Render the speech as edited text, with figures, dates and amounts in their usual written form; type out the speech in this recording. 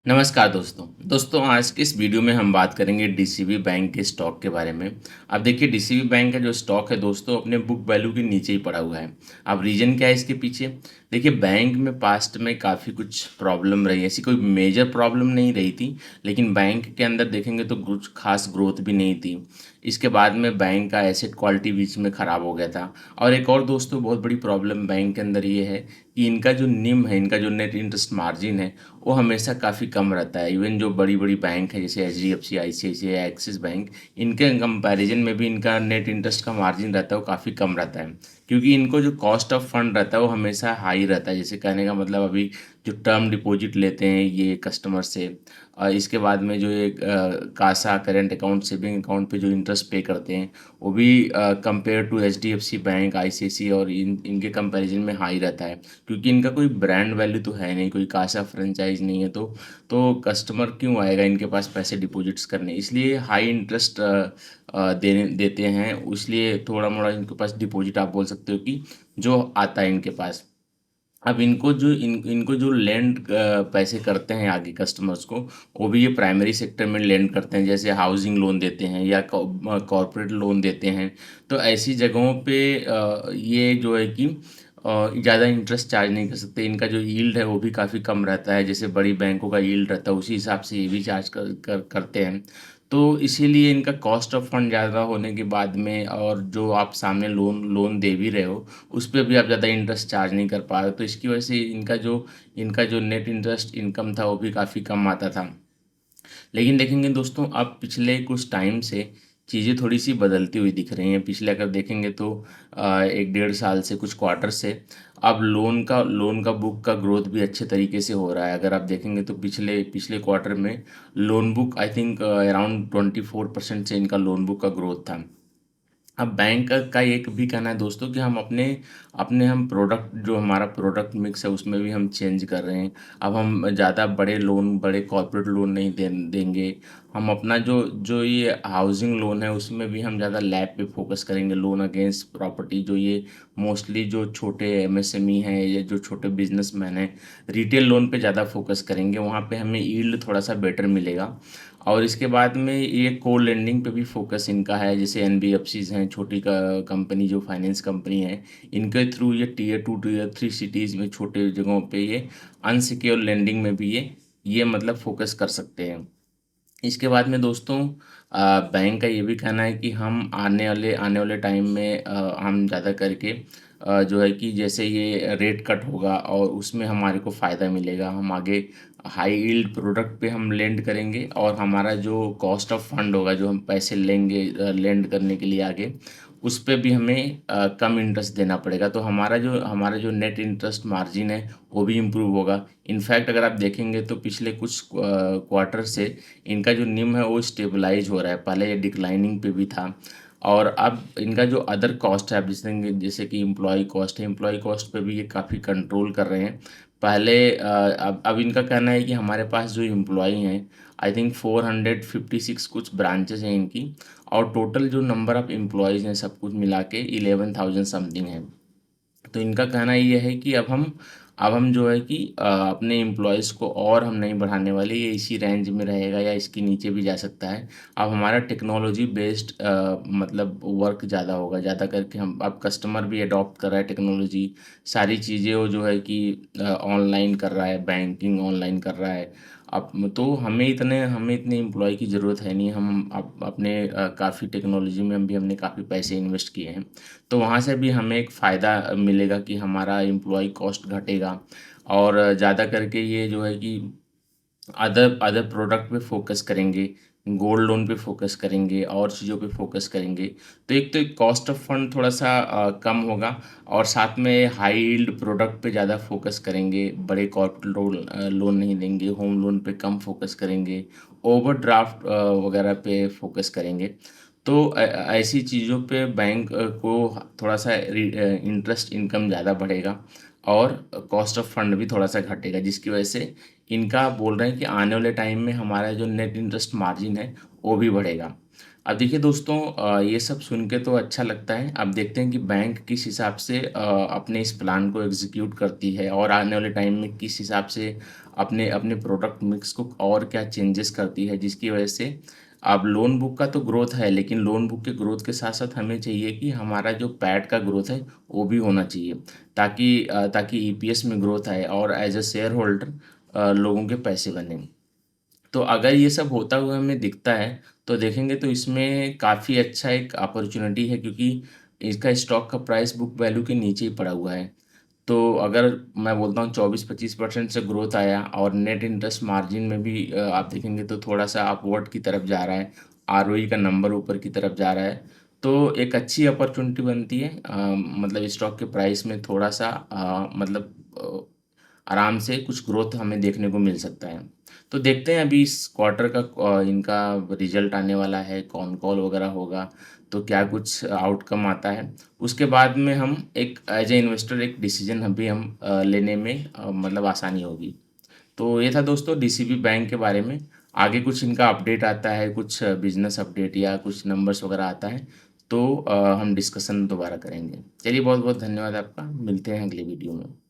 नमस्कार दोस्तों आज की इस वीडियो में हम बात करेंगे डीसीबी बैंक के स्टॉक के बारे में। अब देखिए डीसीबी बैंक का जो स्टॉक है दोस्तों अपने बुक वैल्यू के नीचे ही पड़ा हुआ है। अब रीज़न क्या है इसके पीछे? देखिए बैंक में पास्ट में काफ़ी कुछ प्रॉब्लम रही, ऐसी कोई मेजर प्रॉब्लम नहीं रही थी, लेकिन बैंक के अंदर देखेंगे तो कुछ खास ग्रोथ भी नहीं थी। इसके बाद में बैंक का एसेट क्वालिटी बीच में ख़राब हो गया था। और एक और दोस्तों बहुत बड़ी प्रॉब्लम बैंक के अंदर ये है कि इनका जो निम है, इनका जो नेट इंटरेस्ट मार्जिन है, वो हमेशा काफ़ी कम रहता है। इवन जो बड़ी-बड़ी बैंक है जैसे एचडीएफसी, आईसीआईसीआई, एक्सिस बैंक, इनके कंपैरिजन में भी इनका नेट इंटरेस्ट का मार्जिन रहता है वो काफ़ी कम रहता है। क्योंकि इनको जो कॉस्ट ऑफ फंड रहता है वो हमेशा हाई रहता है। जैसे कहने का मतलब अभी जो टर्म डिपॉजिट लेते हैं ये कस्टमर से, इसके बाद में जो ये CASA current account, saving account पे जो इंटरेस्ट पे करते हैं वो भी compare to HDFC bank, ICICI और इनके कंपैरिजन में हाई रहता है। क्योंकि इनका कोई ब्रांड वैल्यू तो है नहीं, कोई कासा फ्रेंचाइज नहीं है, तो कस्टमर क्यों आएगा इनके पास पैसे डिपॉजिट्स करने? इसलिए हाई इंटरेस्ट देने देते हैं, इसलिए थोड़ा मोड़ा इनके पास डिपॉजिट आप बोल सकते हो कि जो आता है इनके पास। अब इनको जो लेंड पैसे करते हैं आगे कस्टमर्स को, वो भी ये प्राइमरी सेक्टर में लेंड करते हैं, जैसे हाउसिंग लोन देते हैं या कॉरपोरेट लोन देते हैं। तो ऐसी जगहों पे ये जो है कि ज़्यादा इंटरेस्ट चार्ज नहीं कर सकते। इनका जो यील्ड है वो भी काफ़ी कम रहता है, जैसे बड़ी बैंकों का यील्ड रहता है उसी हिसाब से ये भी चार्ज करते हैं। तो इसीलिए इनका कॉस्ट ऑफ फंड ज़्यादा होने के बाद में, और जो आप सामने लोन लोन दे भी रहे हो उस पे भी आप ज़्यादा इंटरेस्ट चार्ज नहीं कर पा रहे हो, तो इसकी वजह से इनका जो नेट इंटरेस्ट इनकम था वो भी काफ़ी कम आता था। लेकिन देखेंगे दोस्तों अब पिछले कुछ टाइम से चीज़ें थोड़ी सी बदलती हुई दिख रही हैं। पिछले अगर देखेंगे तो 1 डेढ़ साल से, कुछ क्वार्टर से अब लोन का बुक का ग्रोथ भी अच्छे तरीके से हो रहा है। अगर आप देखेंगे तो पिछले पिछले क्वार्टर में loan book I think around 24% से इनका लोन बुक का ग्रोथ था। अब बैंक का एक भी कहना है दोस्तों कि हम अपने अपने हम प्रोडक्ट, जो हमारा प्रोडक्ट मिक्स है उसमें भी हम चेंज कर रहे हैं। अब हम ज़्यादा बड़े लोन, बड़े कॉर्पोरेट लोन नहीं देंगे। हम अपना जो जो ये हाउसिंग लोन है उसमें भी हम ज़्यादा लैब पे फोकस करेंगे। लोन अगेंस्ट प्रॉपर्टी, जो ये मोस्टली जो छोटे एमएसएमई हैं या जो छोटे बिजनेसमैन हैं, रिटेल लोन पे ज़्यादा फोकस करेंगे। वहाँ पे हमें यील्ड थोड़ा सा बेटर मिलेगा। और इसके बाद में ये को लेंडिंग पे भी फोकस इनका है, जैसे एनबीएफसीज हैं, छोटी कंपनी जो फाइनेंस कंपनी है, इनके थ्रू ये टीयर 2 टीयर 3 सिटीज़ में छोटे जगहों पे ये अनसिक्योर लेंडिंग में भी ये मतलब फोकस कर सकते हैं। इसके बाद में दोस्तों बैंक का ये भी कहना है कि हम आने वाले टाइम में हम ज़्यादा करके जो है कि जैसे ये रेट कट होगा और उसमें हमारे को फ़ायदा मिलेगा। हम आगे हाई यील्ड प्रोडक्ट पे हम लेंड करेंगे, और हमारा जो कॉस्ट ऑफ फंड होगा, जो हम पैसे लेंगे लेंड करने के लिए आगे, उस पे भी हमें कम इंटरेस्ट देना पड़ेगा। तो हमारा जो नेट इंटरेस्ट मार्जिन है वो भी इम्प्रूव होगा। इनफैक्ट अगर आप देखेंगे तो पिछले कुछ क्वार्टर से इनका जो निम है वो स्टेबलाइज हो रहा है। पहले ये डिक्लाइनिंग पे भी था, और अब इनका जो अदर कॉस्ट है, अब जैसे कि एम्प्लॉय कॉस्ट है, एम्प्लॉय कॉस्ट पे भी ये काफ़ी कंट्रोल कर रहे हैं। पहले अब इनका कहना है कि हमारे पास जो एम्प्लॉय हैं, आई थिंक 456 कुछ ब्रांचेस हैं इनकी, और टोटल जो नंबर ऑफ़ एम्प्लॉयज़ हैं सब कुछ मिला के 11,000 समथिंग है। तो इनका कहना ये है कि अब हम जो है कि अपने एम्प्लॉयज़ को और हम नहीं बढ़ाने वाले, ये इसी रेंज में रहेगा या इसके नीचे भी जा सकता है। अब हमारा टेक्नोलॉजी बेस्ड मतलब वर्क ज़्यादा होगा, ज़्यादा करके हम अब कस्टमर भी अडॉप्ट कर रहा है टेक्नोलॉजी। सारी चीज़ें वो जो है कि ऑनलाइन कर रहा है, बैंकिंग ऑनलाइन कर रहा है। अब तो हमें इतने एम्प्लॉय की ज़रूरत है नहीं। हम अपने काफ़ी टेक्नोलॉजी में हमने काफ़ी पैसे इन्वेस्ट किए हैं। तो वहाँ से भी हमें एक फ़ायदा मिलेगा कि हमारा एम्प्लॉयी कॉस्ट घटेगा, और ज़्यादा करके ये जो है कि अदर अदर प्रोडक्ट पे फोकस करेंगे, गोल्ड लोन पे फोकस करेंगे और चीज़ों पे फोकस करेंगे। तो एक कॉस्ट ऑफ फंड थोड़ा-सा कम होगा, और साथ में हाई यील्ड प्रोडक्ट पे ज़्यादा फोकस करेंगे। बड़े कॉर्पोरेट लोन नहीं देंगे, होम लोन पे कम फोकस करेंगे, ओवरड्राफ्ट वगैरह पे फोकस करेंगे। तो ऐसी चीज़ों पे बैंक को थोड़ा-सा इंटरेस्ट इनकम ज़्यादा बढ़ेगा, और कॉस्ट ऑफ फंड भी थोड़ा-सा घटेगा, जिसकी वजह से इनका बोल रहे हैं कि आने वाले टाइम में हमारा जो नेट इंटरेस्ट मार्जिन है वो भी बढ़ेगा। अब देखिए दोस्तों ये सब सुन के तो अच्छा लगता है। अब देखते हैं कि बैंक किस हिसाब से अपने इस प्लान को एग्ज़ीक्यूट करती है और आने वाले टाइम में किस हिसाब से अपने अपने प्रोडक्ट मिक्स को और क्या चेंजेस करती है, जिसकी वजह से अब लोन बुक का तो ग्रोथ है, लेकिन लोन बुक के ग्रोथ के साथ-साथ हमें चाहिए कि हमारा जो पैट का ग्रोथ है, वो भी होना चाहिए। ताकि ईपीएस में ग्रोथ आए और एज़ अ शेयर होल्डर लोगों के पैसे बनें। तो अगर ये सब होता हुआ हमें दिखता है, तो देखेंगे तो इसमें काफ़ी अच्छा एक अपॉर्च्युनिटी है, क्योंकि इसका स्टॉक का प्राइस बुक वैल्यू के नीचे ही पड़ा हुआ है। तो अगर मैं बोलता हूँ 24-25% से ग्रोथ आया और नेट इंटरेस्ट मार्जिन में भी आप देखेंगे तो थोड़ा-सा अपवर्ड की तरफ जा रहा है, आरओई का नंबर ऊपर की तरफ जा रहा है, तो एक अच्छी अपॉर्च्युनिटी बनती है। मतलब स्टॉक के प्राइस में थोड़ा-सा आराम से कुछ ग्रोथ हमें देखने को मिल सकता है। तो देखते हैं अभी इस क्वार्टर का इनका रिज़ल्ट आने वाला है, कौन कॉल वगैरह होगा, तो क्या कुछ आउटकम आता है। उसके बाद में हम एक एज़ ए इन्वेस्टर एक डिसीज़न अभी हम लेने में मतलब आसानी होगी। तो ये था दोस्तों डीसीबी बैंक के बारे में। आगे कुछ इनका अपडेट आता है, कुछ बिज़नेस अपडेट या कुछ नंबर्स वगैरह आता है, तो हम डिस्कशन दोबारा करेंगे। चलिए बहुत-बहुत धन्यवाद आपका। मिलते हैं अगली वीडियो में।